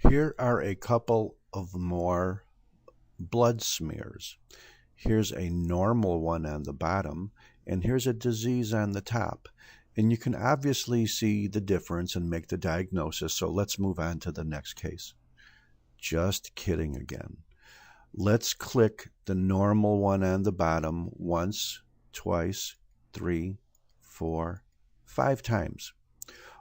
Here are a couple of more blood smears. Here's a normal one on the bottom, and here's a disease on the top. And you can obviously see the difference and make the diagnosis, so let's move on to the next case. Just kidding again. Let's click the normal one on the bottom once, twice, 3, 4, 5 times.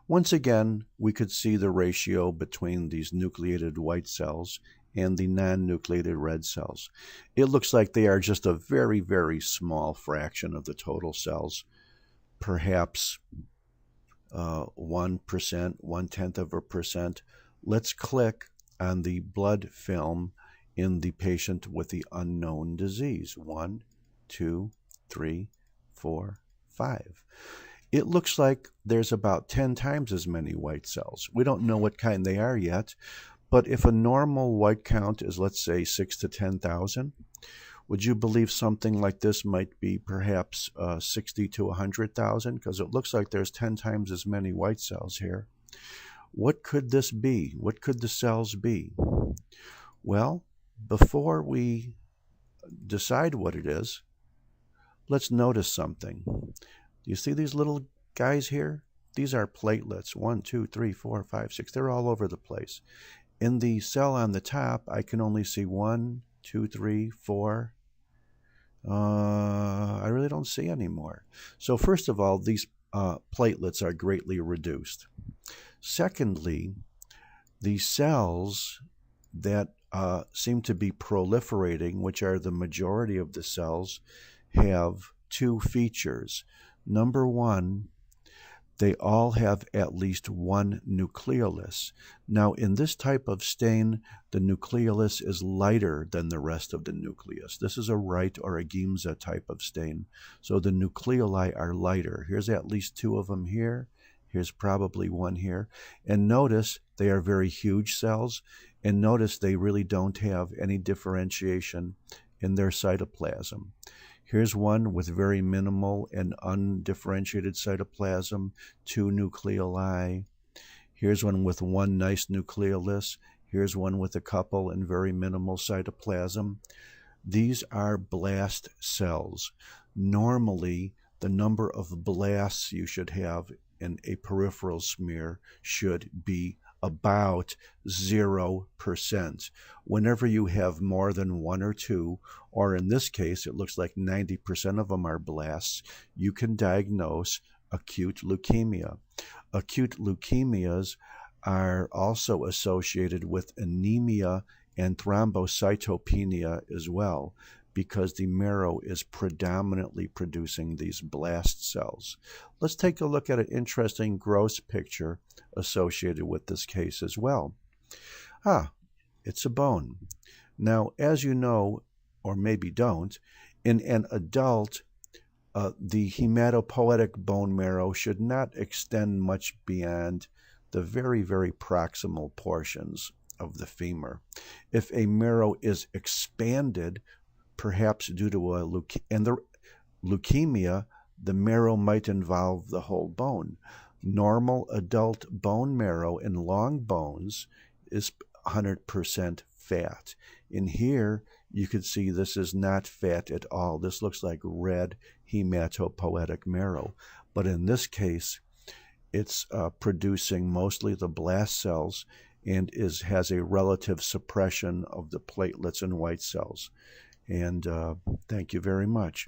Once again, we could see the ratio between these nucleated white cells and the non-nucleated red cells. It looks like they are just a very, very small fraction of the total cells, perhaps 1%, 0.1%. Let's click on the blood film in the patient with the unknown disease. 1, 2, 3, 4, 5. It looks like there's about 10 times as many white cells. We don't know what kind they are yet, but if a normal white count is, let's say, 6 to 10,000, would you believe something like this might be perhaps 60 to 100,000? Because it looks like there's 10 times as many white cells here. What could this be? What could the cells be? Well, before we decide what it is, let's notice something. Do you see these little guys here? These are platelets. 1, 2, 3, 4, 5, 6. They're all over the place. In the cell on the top, I can only see 1, 2, 3, 4. I really don't see any more. So first of all, these platelets are greatly reduced. Secondly, the cells that seem to be proliferating, which are the majority of the cells, have two features. Number one, they all have at least one nucleolus. Now, in this type of stain, the nucleolus is lighter than the rest of the nucleus. This is a Wright or a Giemsa type of stain, so the nucleoli are lighter. Here's at least 2 of them here. Here's probably 1 here. And notice they are very huge cells, and notice they really don't have any differentiation in their cytoplasm. Here's one with very minimal and undifferentiated cytoplasm, 2 nucleoli. Here's one with 1 nice nucleolus. Here's one with a couple and very minimal cytoplasm. These are blast cells. Normally, the number of blasts you should have in a peripheral smear should be about 0%. Whenever you have more than 1 or 2, or in this case, it looks like 90% of them are blasts, you can diagnose acute leukemia. Acute leukemias are also associated with anemia and thrombocytopenia as well, because the marrow is predominantly producing these blast cells. Let's take a look at an interesting gross picture associated with this case as well. It's a bone. Now, as you know, or maybe don't, in an adult, the hematopoietic bone marrow should not extend much beyond the very, very proximal portions of the femur. If a marrow is expanded, perhaps due to a leukemia, the marrow might involve the whole bone. Normal adult bone marrow in long bones is 100% fat. In here, you can see this is not fat at all. This looks like red hematopoietic marrow. But in this case, it's producing mostly the blast cells and has a relative suppression of the platelets and white cells. And thank you very much.